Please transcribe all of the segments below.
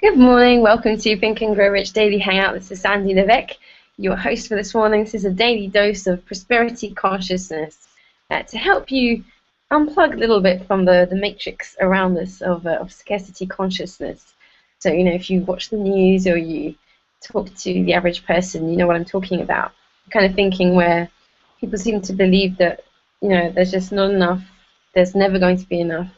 Good morning, welcome to Think and Grow Rich Daily Hangout. This is Sandy Levesque, your host for this morning. This is a daily dose of prosperity consciousness to help you unplug a little bit from the matrix around us of scarcity consciousness. So, if you watch the news or you talk to the average person, you know what I'm talking about. Kind of thinking where people seem to believe that, there's just not enough, there's never going to be enough,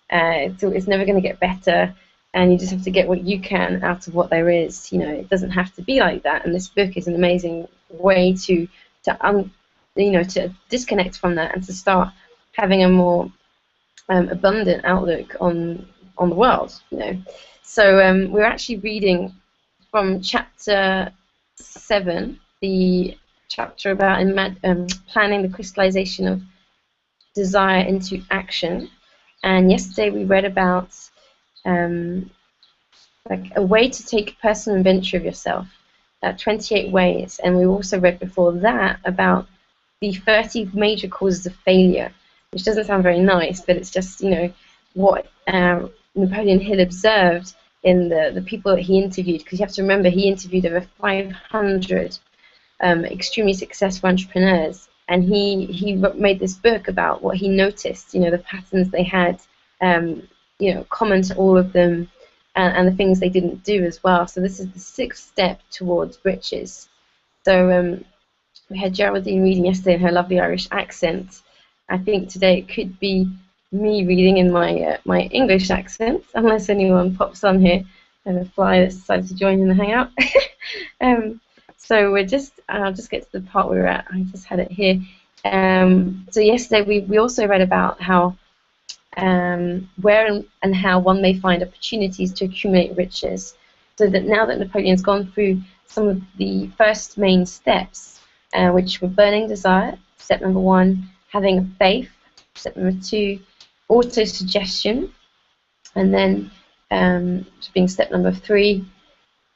it's never going to get better. And you just have to get what you can out of what there is. It doesn't have to be like that. And this book is an amazing way to disconnect from that and to start having a more abundant outlook on the world. So we're actually reading from chapter 7, the chapter about planning the crystallization of desire into action. And yesterday we read about like a way to take personal inventory of yourself, 28 ways, and we also read before that about the 30 major causes of failure, which doesn't sound very nice, but it's just what Napoleon Hill observed in the people that he interviewed, because you have to remember he interviewed over 500 extremely successful entrepreneurs, and he made this book about what he noticed, the patterns they had, common to all of them, and the things they didn't do as well. So this is the 6th step towards riches. So we had Geraldine reading yesterday in her lovely Irish accent. I think today it could be me reading in my my English accent, unless anyone pops on here and a fly that's decided to join in the hangout. So I'll just get to the part where we're at. I just had it here. So yesterday we also read about how where and how one may find opportunities to accumulate riches. So that now that Napoleon's gone through some of the first main steps, which were burning desire, step number 1, having faith, step number 2, auto-suggestion, and then being step number 3,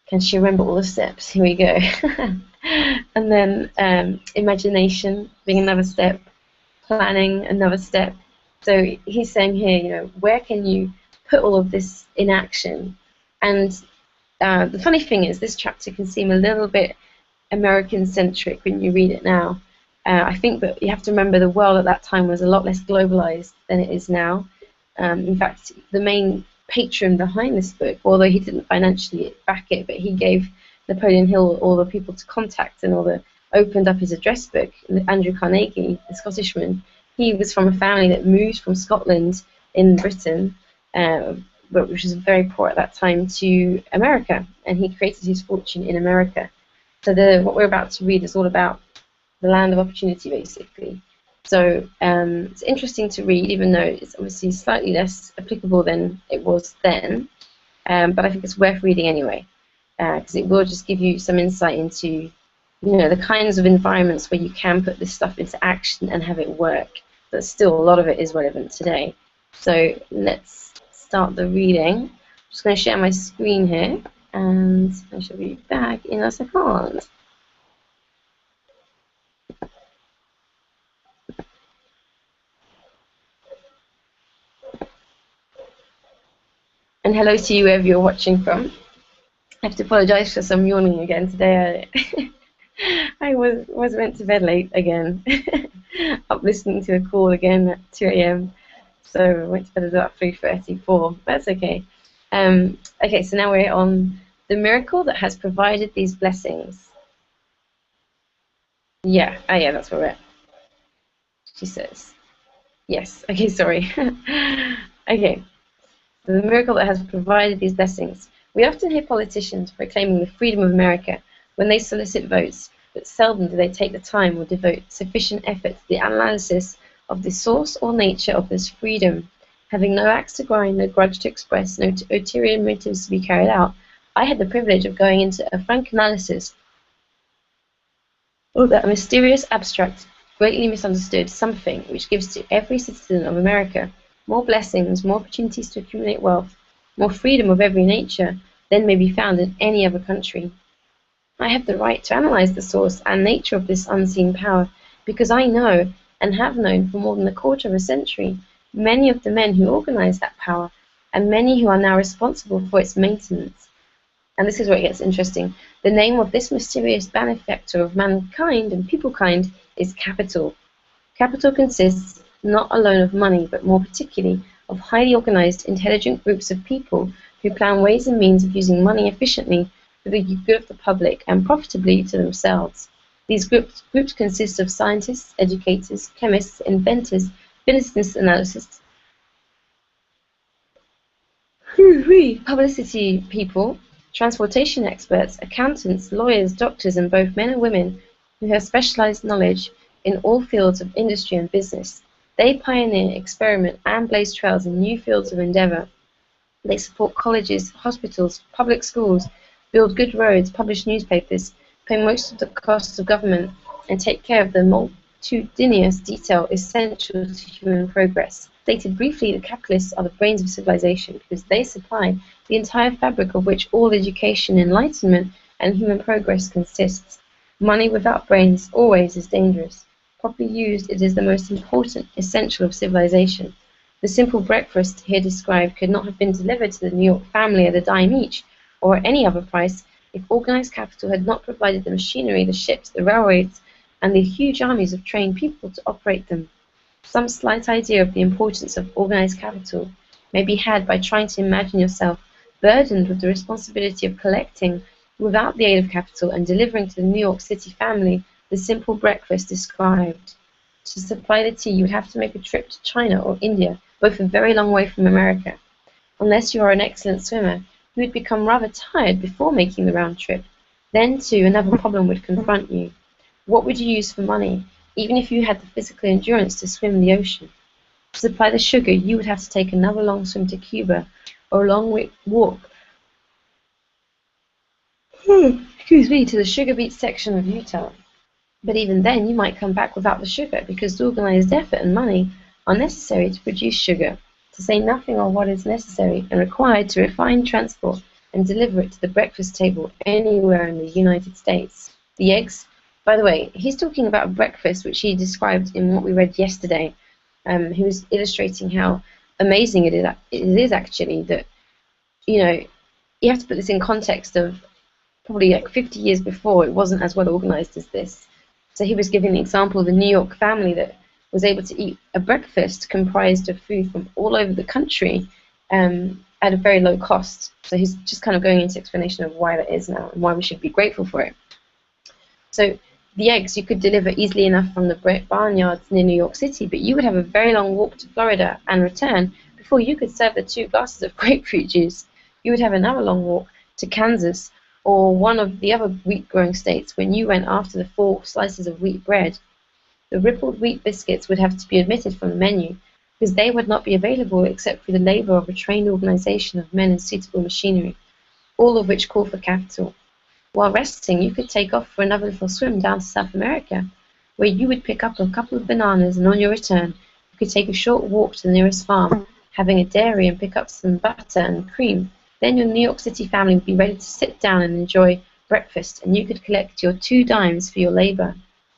can she remember all the steps? Here we go. And then imagination being another step, planning another step. So he's saying here, where can you put all of this in action? And the funny thing is, this chapter can seem a little bit American-centric when you read it now. I think that you have to remember the world at that time was a lot less globalized than it is now. In fact, the main patron behind this book, although he didn't financially back it, but he gave Napoleon Hill all the people to contact and opened up his address book. Andrew Carnegie, the Scottishman, he was from a family that moved from Scotland in Britain, which was very poor at that time, to America, and he created his fortune in America. So what we're about to read is all about the land of opportunity, basically. So it's interesting to read, even though it's obviously slightly less applicable than it was then, but I think it's worth reading anyway, because it will just give you some insight into the kinds of environments where you can put this stuff into action and have it work. But still, a lot of it is relevant today. So let's start the reading. I'm just going to share my screen here, and I shall be back in a second. And hello to you wherever you're watching from. I have to apologize for some yawning again today. I was went to bed late again. Up listening to a call again at 2 a.m. So I went to bed at about 3:34. That's okay. Okay, so now we're on the miracle that has provided these blessings. Yeah, that's where we're at. She says. Yes, okay, sorry. Okay, so the miracle that has provided these blessings. We often hear politicians proclaiming the freedom of America when they solicit votes, but seldom do they take the time or devote sufficient effort to the analysis of the source or nature of this freedom. Having no axe to grind, no grudge to express, no ulterior motives to be carried out, I had the privilege of going into a frank analysis of that mysterious, abstract, greatly misunderstood something which gives to every citizen of America more blessings, more opportunities to accumulate wealth, more freedom of every nature than may be found in any other country. I have the right to analyze the source and nature of this unseen power, because I know, and have known for more than a quarter of a century, many of the men who organized that power, and many who are now responsible for its maintenance. And this is where it gets interesting. The name of this mysterious benefactor of mankind and peoplekind is capital. Capital consists not alone of money, but more particularly of highly organized, intelligent groups of people who plan ways and means of using money efficiently for the good of the public and profitably to themselves. These groups consist of scientists, educators, chemists, inventors, business analysts, publicity people, transportation experts, accountants, lawyers, doctors, and both men and women who have specialized knowledge in all fields of industry and business. They pioneer, experiment, and blaze trails in new fields of endeavor. They support colleges, hospitals, public schools, build good roads, publish newspapers, pay most of the costs of government, and take care of the multitudinous detail essential to human progress. Stated briefly, the capitalists are the brains of civilization because they supply the entire fabric of which all education, enlightenment, and human progress consists. Money without brains always is dangerous. Properly used, it is the most important essential of civilization. The simple breakfast here described could not have been delivered to the New York family at a dime each, or at any other price, if organized capital had not provided the machinery, the ships, the railroads, and the huge armies of trained people to operate them. Some slight idea of the importance of organized capital may be had by trying to imagine yourself burdened with the responsibility of collecting, without the aid of capital, and delivering to the New York City family the simple breakfast described. To supply the tea, you would have to make a trip to China or India, both a very long way from America. Unless you are an excellent swimmer, you would become rather tired before making the round trip. Then, too, another problem would confront you. What would you use for money, even if you had the physical endurance to swim the ocean? To supply the sugar, you would have to take another long swim to Cuba, or a long walk to the sugar beet section of Utah. But even then, you might come back without the sugar, because organized effort and money are necessary to produce sugar, to say nothing of what is necessary and required to refine, transport, and deliver it to the breakfast table anywhere in the United States. The eggs, by the way, he's talking about breakfast, which he described in what we read yesterday. He was illustrating how amazing it is actually that, you have to put this in context of probably like 50 years before, it wasn't as well organized as this. So he was giving the example of the New York family that was able to eat a breakfast comprised of food from all over the country at a very low cost. So he's just kind of going into explanation of why that is now and why we should be grateful for it. So the eggs you could deliver easily enough from the barnyards near New York City, but you would have a very long walk to Florida and return before you could serve the 2 glasses of grapefruit juice. You would have another long walk to Kansas or one of the other wheat-growing states when you went after the 4 slices of wheat bread. The rippled wheat biscuits would have to be omitted from the menu, because they would not be available except through the labor of a trained organization of men and suitable machinery, all of which call for capital. While resting, you could take off for another little swim down to South America, where you would pick up a couple of bananas, and on your return, you could take a short walk to the nearest farm, having a dairy, and pick up some butter and cream. Then your New York City family would be ready to sit down and enjoy breakfast, and you could collect your 2 dimes for your labor.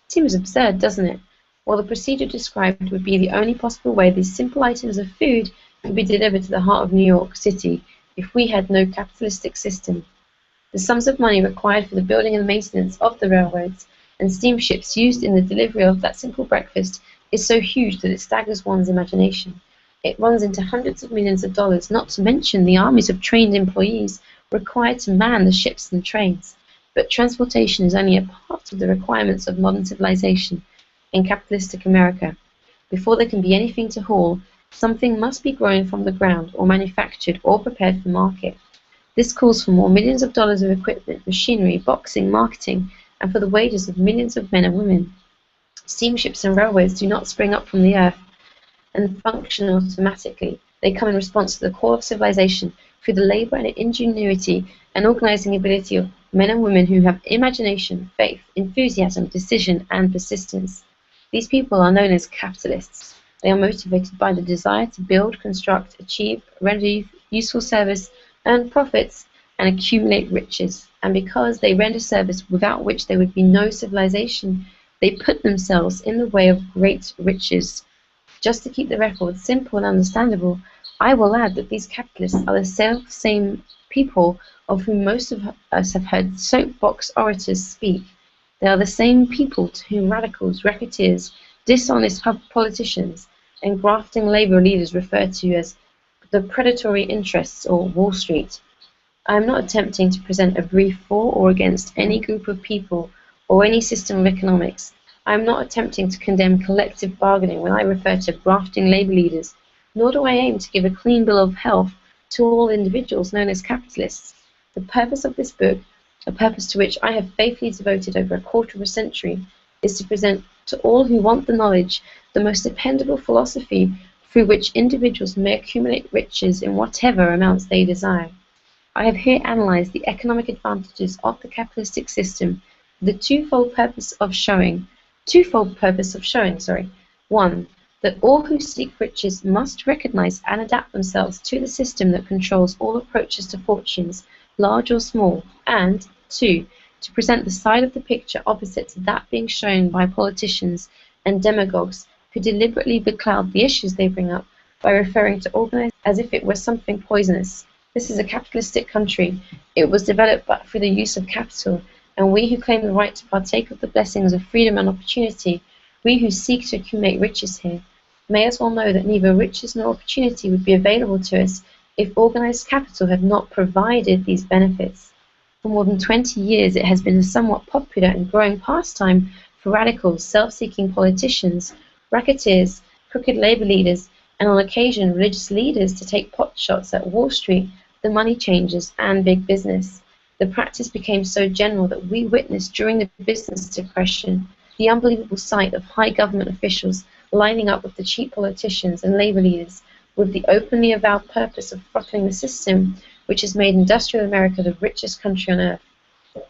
Seems absurd, doesn't it? Well, the procedure described would be the only possible way these simple items of food could be delivered to the heart of New York City if we had no capitalistic system. The sums of money required for the building and maintenance of the railroads and steamships used in the delivery of that simple breakfast is so huge that it staggers one's imagination. It runs into hundreds of millions of dollars, not to mention the armies of trained employees required to man the ships and trains. But transportation is only a part of the requirements of modern civilization in capitalistic America. Before there can be anything to haul, something must be grown from the ground or manufactured or prepared for market. This calls for more millions of dollars of equipment, machinery, boxing, marketing, and for the wages of millions of men and women. Steamships and railways do not spring up from the earth and function automatically. They come in response to the call of civilization through the labor and ingenuity and organizing ability of men and women who have imagination, faith, enthusiasm, decision, and persistence. These people are known as capitalists. They are motivated by the desire to build, construct, achieve, render useful service, earn profits, and accumulate riches. And because they render service without which there would be no civilization, they put themselves in the way of great riches. Just to keep the record simple and understandable, I will add that these capitalists are the self-same people of whom most of us have heard soapbox orators speak. They are the same people to whom radicals, racketeers, dishonest politicians, and grafting labor leaders refer to as the predatory interests or Wall Street. I am not attempting to present a brief for or against any group of people or any system of economics. I am not attempting to condemn collective bargaining when I refer to grafting labor leaders, nor do I aim to give a clean bill of health to all individuals known as capitalists. The purpose of this book, a purpose to which I have faithfully devoted over a quarter of a century, is to present to all who want the knowledge the most dependable philosophy through which individuals may accumulate riches in whatever amounts they desire. I have here analyzed the economic advantages of the capitalistic system for the twofold purpose of showing, one, that all who seek riches must recognize and adapt themselves to the system that controls all approaches to fortunes, large or small, and, two, to present the side of the picture opposite to that being shown by politicians and demagogues who deliberately becloud the issues they bring up by referring to organized as if it were something poisonous. This is a capitalistic country. It was developed but through the use of capital, and we who claim the right to partake of the blessings of freedom and opportunity, we who seek to accumulate riches here, may as well know that neither riches nor opportunity would be available to us if organized capital had not provided these benefits. For more than 20 years, it has been a somewhat popular and growing pastime for radicals, self-seeking politicians, racketeers, crooked labor leaders, and on occasion religious leaders to take pot shots at Wall Street, the money changers, and big business. The practice became so general that we witnessed during the business depression the unbelievable sight of high government officials lining up with the cheap politicians and labor leaders with the openly avowed purpose of throttling the system which has made industrial America the richest country on earth.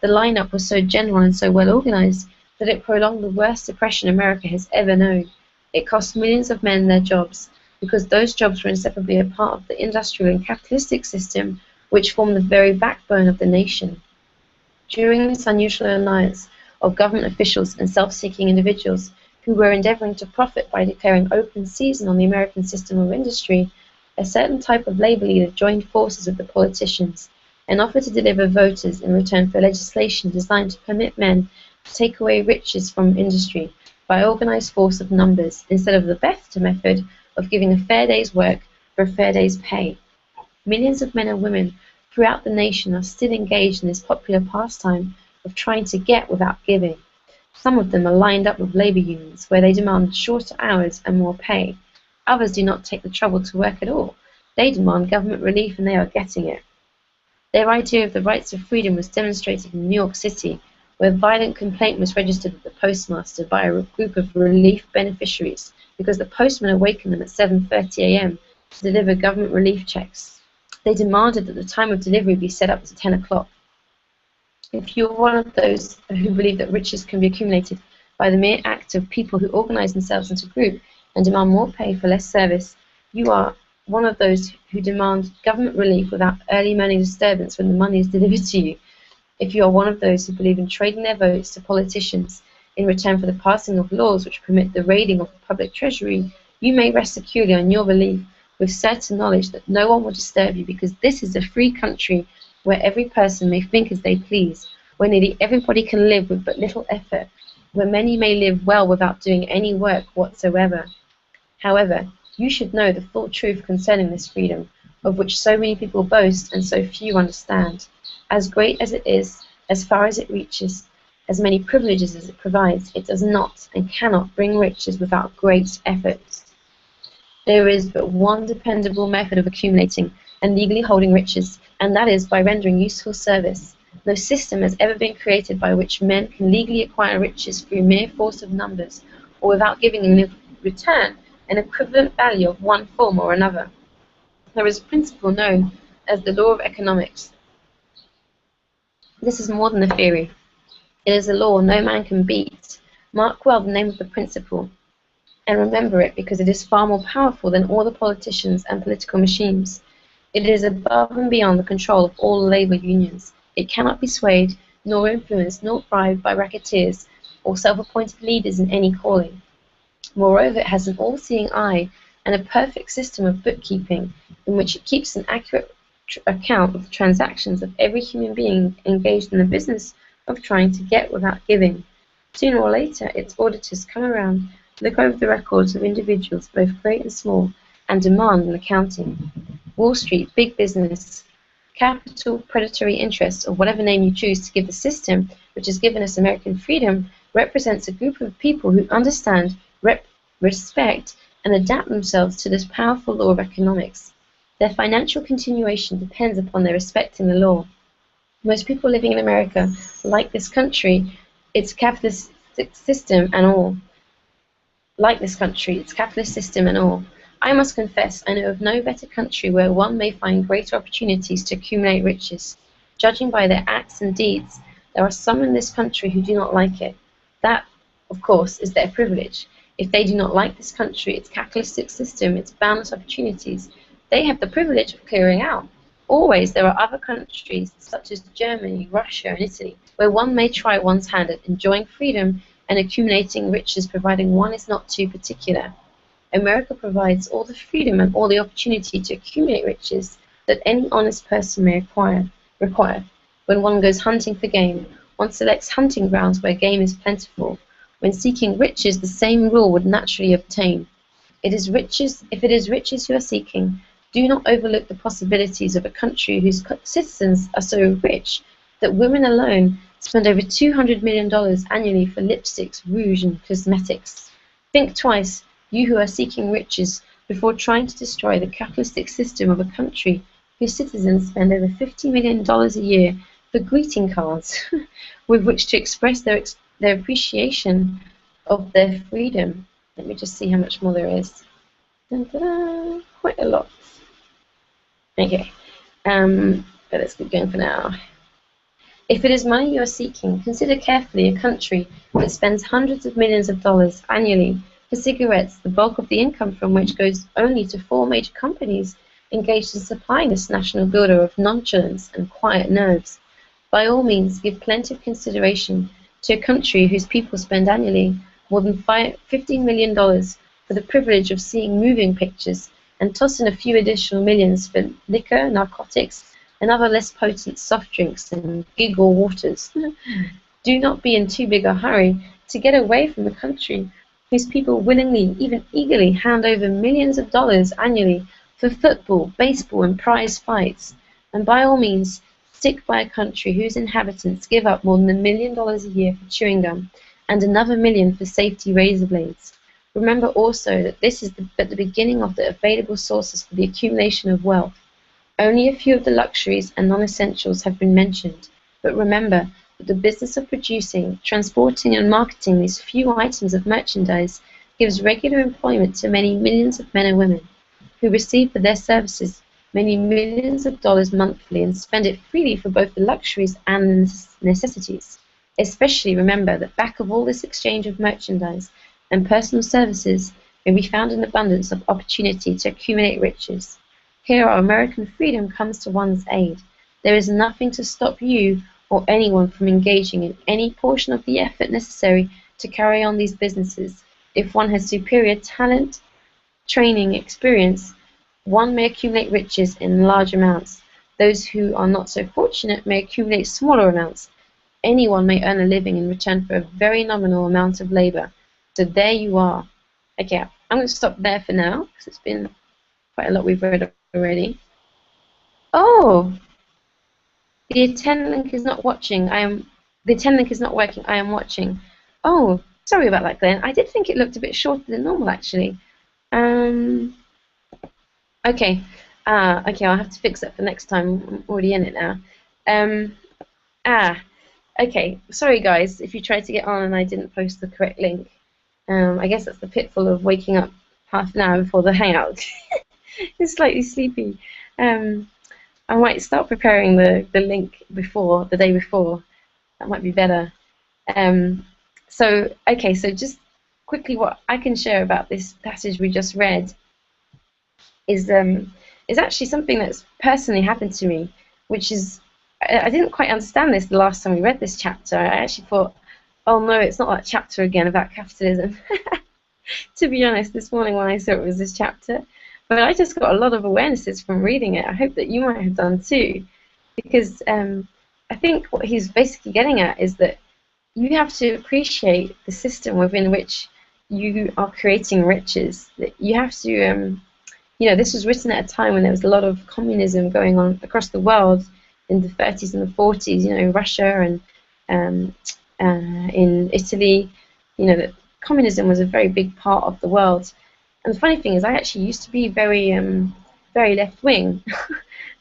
The lineup was so general and so well organized that it prolonged the worst depression America has ever known. It cost millions of men their jobs, because those jobs were inseparably a part of the industrial and capitalistic system which formed the very backbone of the nation. During this unusual alliance of government officials and self-seeking individuals who were endeavoring to profit by declaring open season on the American system of industry, a certain type of labor leader joined forces with the politicians and offered to deliver voters in return for legislation designed to permit men to take away riches from industry by organized force of numbers instead of the better method of giving a fair day's work for a fair day's pay. Millions of men and women throughout the nation are still engaged in this popular pastime of trying to get without giving. Some of them are lined up with labor unions where they demand shorter hours and more pay. Others do not take the trouble to work at all. They demand government relief and they are getting it. Their idea of the rights of freedom was demonstrated in New York City, where violent complaint was registered with the postmaster by a group of relief beneficiaries because the postman awakened them at 7:30 a.m. to deliver government relief checks. They demanded that the time of delivery be set up to 10 o'clock. If you are one of those who believe that riches can be accumulated by the mere act of people who organize themselves into groups and demand more pay for less service, you are one of those who demand government relief without early morning disturbance when the money is delivered to you. If you are one of those who believe in trading their votes to politicians in return for the passing of laws which permit the raiding of the public treasury, you may rest securely on your belief with certain knowledge that no one will disturb you, because this is a free country where every person may think as they please, where nearly everybody can live with but little effort, where many may live well without doing any work whatsoever. However, you should know the full truth concerning this freedom, of which so many people boast and so few understand. As great as it is, as far as it reaches, as many privileges as it provides, it does not and cannot bring riches without great efforts. There is but one dependable method of accumulating and legally holding riches, and that is by rendering useful service. No system has ever been created by which men can legally acquire riches through mere force of numbers, or without giving in return an equivalent value of one form or another. There is a principle known as the law of economics. This is more than a theory. It is a law no man can beat. Mark well the name of the principle, and remember it, because it is far more powerful than all the politicians and political machines. It is above and beyond the control of all labor unions. It cannot be swayed, nor influenced, nor bribed by racketeers or self-appointed leaders in any calling. Moreover, it has an all-seeing eye and a perfect system of bookkeeping in which it keeps an accurate account of the transactions of every human being engaged in the business of trying to get without giving. Sooner or later, its auditors come around, look over the records of individuals, both great and small, and demand an accounting. Wall Street, big business, capital, predatory interests, or whatever name you choose to give the system which has given us American freedom, represents a group of people who understand, respect, and adapt themselves to this powerful law of economics. Their financial continuation depends upon their respecting the law. Most people living in America like this country, its capitalistic system and all. Like this country, its capitalist system and all. I must confess, I know of no better country where one may find greater opportunities to accumulate riches. Judging by their acts and deeds, there are some in this country who do not like it. That, of course, is their privilege. If they do not like this country, its capitalistic system, its boundless opportunities, they have the privilege of clearing out. Always there are other countries, such as Germany, Russia, and Italy, where one may try one's hand at enjoying freedom and accumulating riches, providing one is not too particular. America provides all the freedom and all the opportunity to accumulate riches that any honest person may require. When one goes hunting for game, one selects hunting grounds where game is plentiful. When seeking riches, the same rule would naturally obtain. If it is riches you are seeking, do not overlook the possibilities of a country whose citizens are so rich that women alone spend over $200 million annually for lipsticks, rouge, and cosmetics. Think twice, you who are seeking riches, before trying to destroy the capitalistic system of a country whose citizens spend over $50 million a year for greeting cards with which to express their appreciation of their freedom. Let me just see how much more there is. Dun-dun-dun. Quite a lot. Okay, but let's keep going for now. If it is money you are seeking, consider carefully a country that spends hundreds of millions of dollars annually for cigarettes, the bulk of the income from which goes only to 4 major companies engaged in supplying this national builder of nonchalance and quiet nerves. By all means, give plenty of consideration to a country whose people spend annually more than $15 million for the privilege of seeing moving pictures, and toss in a few additional millions for liquor, narcotics, and other less potent soft drinks and giggle waters. Do not be in too big a hurry to get away from a country whose people willingly, even eagerly, hand over millions of dollars annually for football, baseball, and prize fights. And by all means, stick by a country whose inhabitants give up more than $1 million a year for chewing gum and another $1 million for safety razor blades. Remember also that this is but the beginning of the available sources for the accumulation of wealth. Only a few of the luxuries and non-essentials have been mentioned, but remember that the business of producing, transporting, and marketing these few items of merchandise gives regular employment to many millions of men and women, who receive for their services many millions of dollars monthly and spend it freely for both the luxuries and necessities. Especially remember that back of all this exchange of merchandise and personal services may be found an abundance of opportunity to accumulate riches. Here our American freedom comes to one's aid. There is nothing to stop you or anyone from engaging in any portion of the effort necessary to carry on these businesses. If one has superior talent, training, experience, one may accumulate riches in large amounts. Those who are not so fortunate may accumulate smaller amounts. Anyone may earn a living in return for a very nominal amount of labor. So there you are. Okay, I'm going to stop there for now, because it's been quite a lot we've read already. Oh! The attend link is not watching. The attend link is not working. I am watching. Oh, sorry about that, Glenn. I did think it looked a bit shorter than normal, actually. Okay. Okay, I'll have to fix that for next time. I'm already in it now. Okay. Sorry, guys, if you tried to get on and I didn't post the correct link. I guess that's the pitfall of waking up half an hour before the Hangout. It's slightly sleepy. I might start preparing the link the day before. That might be better. So just quickly, what I can share about this passage we just read is actually something that's personally happened to me, which is, I didn't quite understand this the last time we read this chapter. I actually thought, oh no, it's not that chapter again about capitalism. To be honest, this morning when I saw it was this chapter. but I just got a lot of awarenesses from reading it. I hope that you might have done too, because I think what he's basically getting at is that you have to appreciate the system within which you are creating riches. That you have to, this was written at a time when there was a lot of communism going on across the world in the 30s and the 40s. Russia and in Italy. That communism was a very big part of the world. And the funny thing is, I actually used to be very, very left-wing,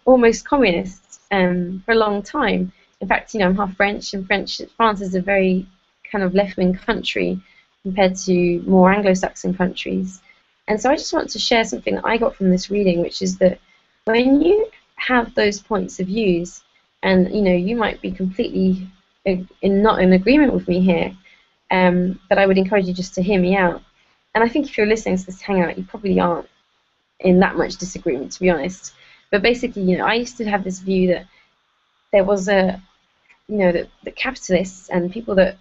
almost communist, for a long time. In fact, I'm half French, and France is a very kind of left-wing country compared to more Anglo-Saxon countries. And so I just want to share something that I got from this reading, which is that when you have those points of views, and you might be completely not in agreement with me here, but I would encourage you just to hear me out. And I think if you're listening to this Hangout, you probably aren't in that much disagreement, to be honest. But basically, I used to have this view that there was that the capitalists and people that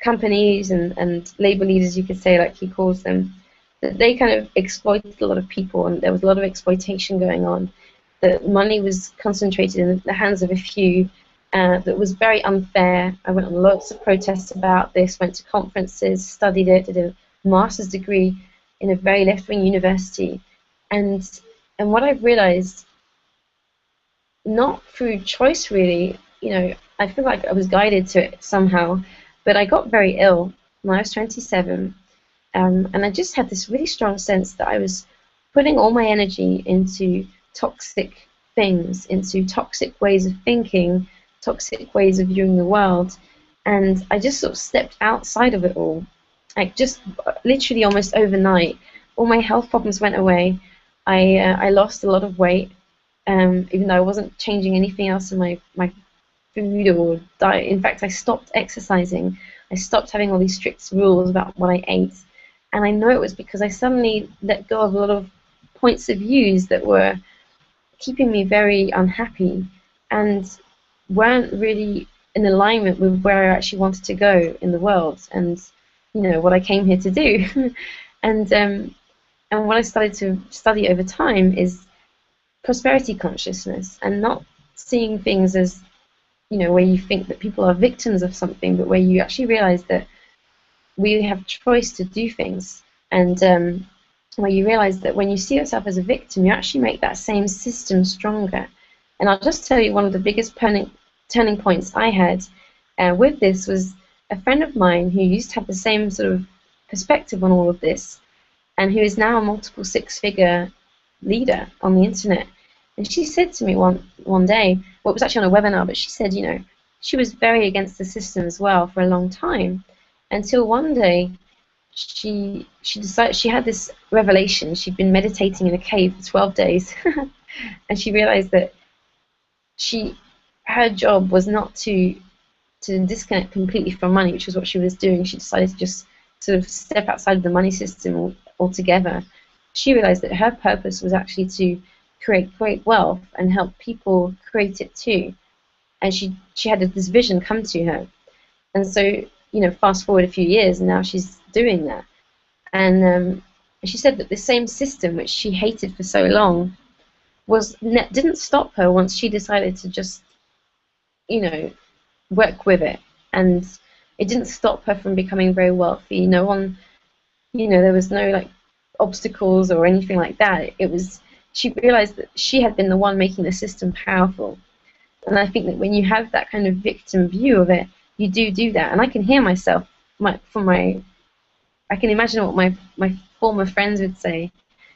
companies and labor leaders, you could say, like he calls them, that they kind of exploited a lot of people, and there was a lot of exploitation going on. That money was concentrated in the hands of a few. That was very unfair. I went on lots of protests about this, went to conferences, studied it, did a master's degree in a very left-wing university, and what I've realized, not through choice really, I feel like I was guided to it somehow, but I got very ill when I was 27, and I just had this really strong sense that I was putting all my energy into toxic things, into toxic ways of thinking, toxic ways of viewing the world, and I just sort of stepped outside of it all. Like, just literally almost overnight, all my health problems went away. I lost a lot of weight, even though I wasn't changing anything else in my food or diet. In fact, I stopped exercising. I stopped having all these strict rules about what I ate. And I know it was because I suddenly let go of a lot of points of views that were keeping me very unhappy and weren't really in alignment with where I actually wanted to go in the world and what I came here to do. and what I started to study over time is prosperity consciousness, and not seeing things as where you think that people are victims of something, but where you actually realize that we have choice to do things, and where you realize that when you see yourself as a victim, you actually make that same system stronger. And I'll just tell you, one of the biggest turning points I had with this was a friend of mine who used to have the same sort of perspective on all of this, and who is now a multiple six-figure leader on the internet. And she said to me one day, well, it was actually on a webinar, but she said, she was very against the system as well for a long time, until one day she decided, she had this revelation. She'd been meditating in a cave for 12 days, and she realized that her job was not to disconnect completely from money, which was what she was doing. She decided to just sort of step outside of the money system altogether. She realized that her purpose was actually to create great wealth and help people create it too. And she had this vision come to her. And so, fast forward a few years, and now she's doing that. And she said that the same system which she hated for so long didn't stop her once she decided to just, work with it. And it didn't stop her from becoming very wealthy. No one, there was no like obstacles or anything like that. She realized that she had been the one making the system powerful. And I think that when you have that kind of victim view of it, you do that. And I can hear myself, I can imagine what my former friends would say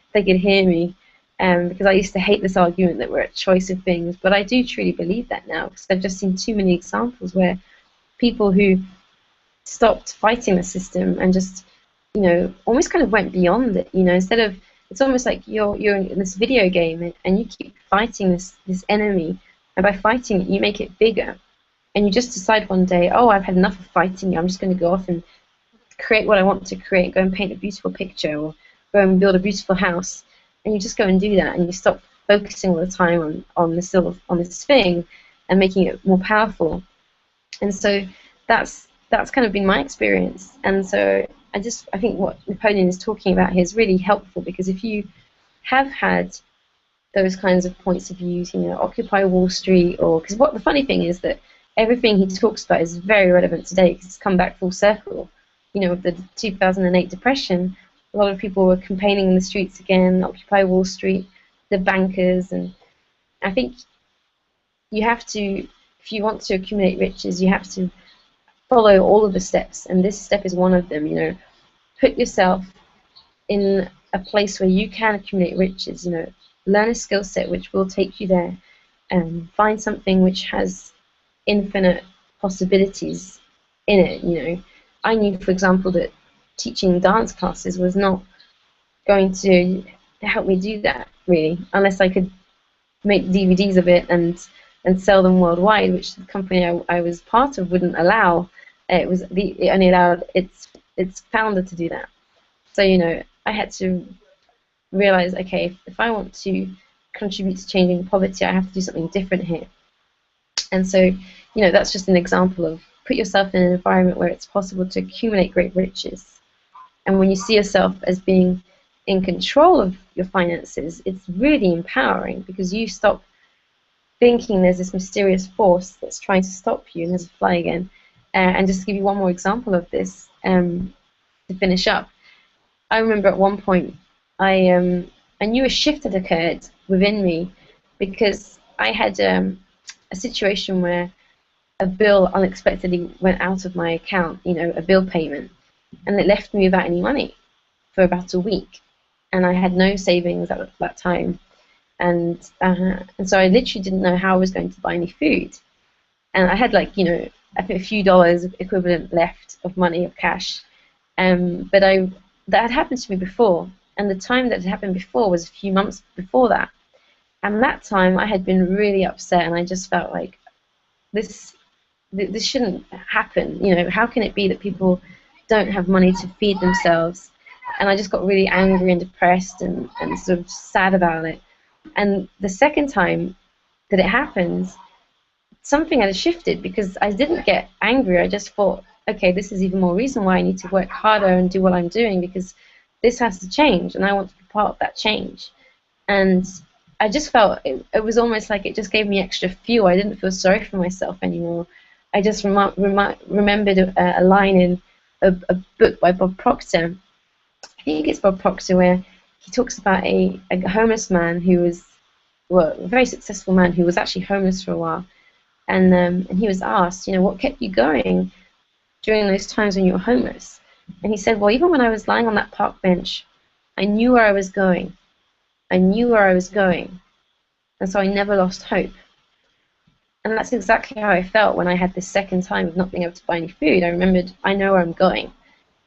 if they could hear me, because I used to hate this argument that we're at choice of things. But I do truly believe that now, because I've just seen too many examples where people who stopped fighting the system and just, almost kind of went beyond it. Instead of, it's almost like you're in this video game and you keep fighting this enemy, and by fighting it, you make it bigger. And you just decide one day, oh, I've had enough of fighting you. I'm just going to go off and create what I want to create, go and paint a beautiful picture, or go and build a beautiful house. And you just go and do that, and you stop focusing all the time on this thing and making it more powerful. And so that's kind of been my experience. And so I think what Napoleon is talking about here is really helpful, because if you have had those kinds of points of views, you know, Occupy Wall Street, or because what the funny thing is that everything he talks about is very relevant today because it's come back full circle. You know, with the 2008 depression, a lot of people were campaigning in the streets again, Occupy Wall Street, the bankers, and I think you have to, if you want to accumulate riches, you have to follow all of the steps, and this step is one of them. You know, put yourself in a place where you can accumulate riches. You know, learn a skill set which will take you there, and find something which has infinite possibilities in it. You know, I knew, for example, that teaching dance classes was not going to help me do that really, unless I could make DVDs of it and sell them worldwide, which the company I was part of wouldn't allow. It only allowed its founder to do that. So, you know, I had to realize, okay, if I want to contribute to changing poverty, I have to do something different here. And so, you know, that's just an example of put yourself in an environment where it's possible to accumulate great riches. And when you see yourself as being in control of your finances, it's really empowering because you stop thinking there's this mysterious force that's trying to stop you, and there's a fly again. And just to give you one more example of this, to finish up, I remember at one point I knew a shift had occurred within me because I had a situation where a bill unexpectedly went out of my account, you know, a bill payment, and it left me without any money for about a week, and I had no savings at that time, and so I literally didn't know how I was going to buy any food, and I had, like, you know, I think a few dollars equivalent left of money, of cash, but that had happened to me before, and the time that had happened before was a few months before that, and that time I had been really upset, and I just felt like this shouldn't happen. You know, how can it be that people don't have money to feed themselves? And I just got really angry and depressed and sort of sad about it. And the second time that it happened, something had shifted because I didn't get angry. I just thought, okay, this is even more reason why I need to work harder and do what I'm doing, because this has to change and I want to be part of that change. And I just felt it was almost like it just gave me extra fuel. I didn't feel sorry for myself anymore. I just remembered a line in a book by Bob Proctor. I think it's Bob Proctor, where he talks about a homeless man who was, well, a very successful man who was actually homeless for a while. And he was asked, you know, what kept you going during those times when you were homeless? And he said, well, even when I was lying on that park bench, I knew where I was going. I knew where I was going. And so I never lost hope. And that's exactly how I felt when I had this second time of not being able to buy any food. I remembered, I know where I'm going.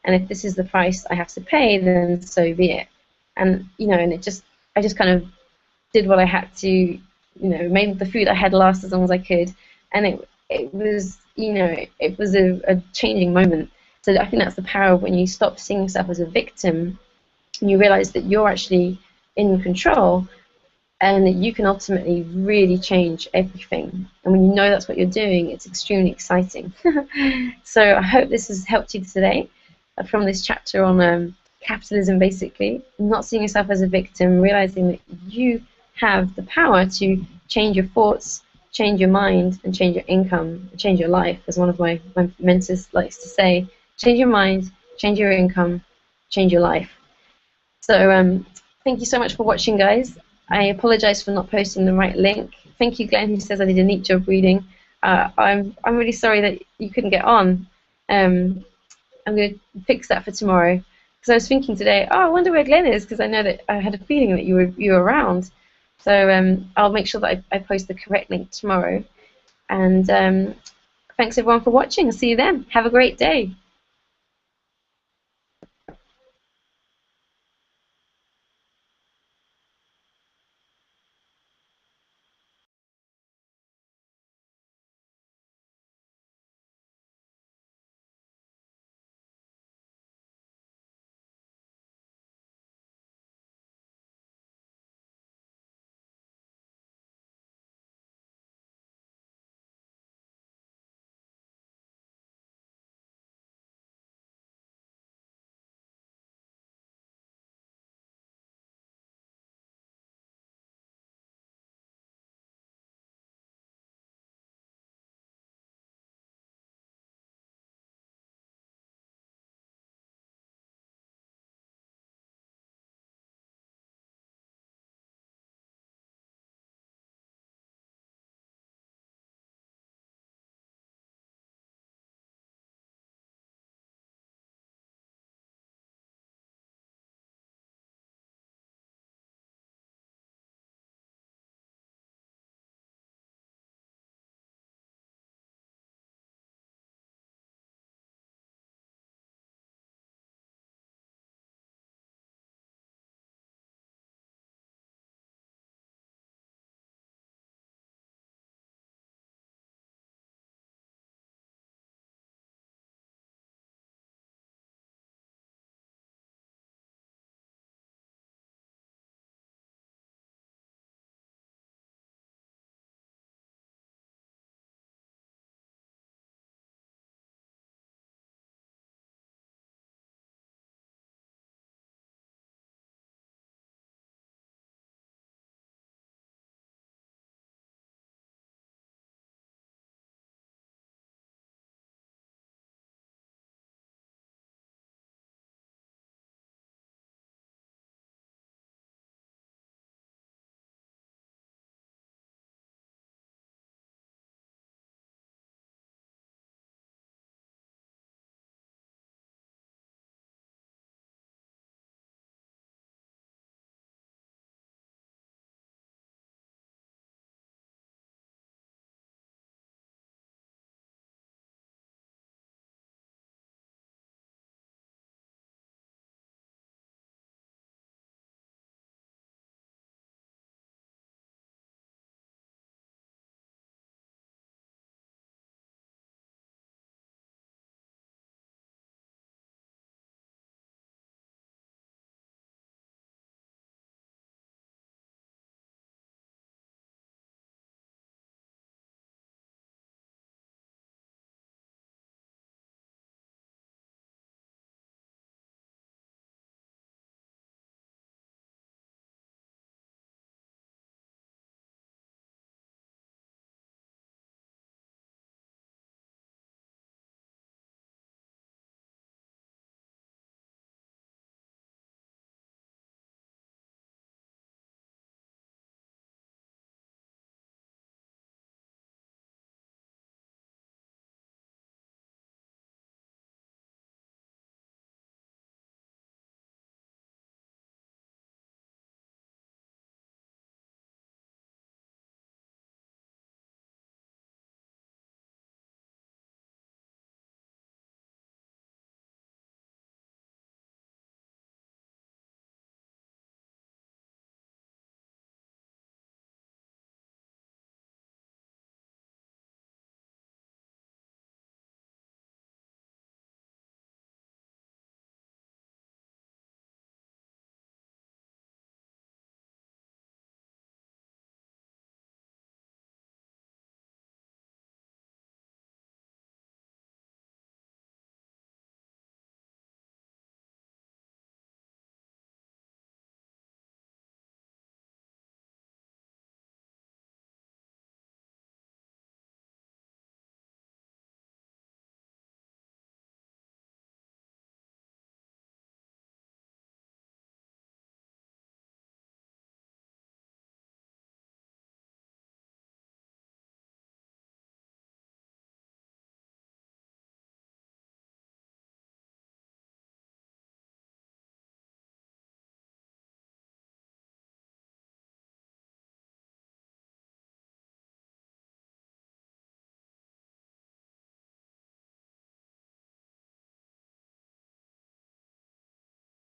And if this is the price I have to pay, then so be it. And, you know, and I just kind of did what I had to, you know, made the food I had last as long as I could. And it was, you know, it was a changing moment. So I think that's the power of when you stop seeing yourself as a victim and you realize that you're actually in control and that you can ultimately really change everything. And when you know that's what you're doing, it's extremely exciting. So I hope this has helped you today from this chapter on capitalism, basically. Not seeing yourself as a victim, realizing that you have the power to change your thoughts, change your mind, and change your income, and change your life, as one of my mentors likes to say. Change your mind, change your income, change your life. So thank you so much for watching, guys. I apologize for not posting the right link. Thank you, Glenn, who says I did a neat job reading. I'm really sorry that you couldn't get on. I'm going to fix that for tomorrow. Because I was thinking today, oh, I wonder where Glenn is, because I know that I had a feeling that you were around. So I'll make sure that I post the correct link tomorrow. And thanks everyone for watching. I'll see you then. Have a great day.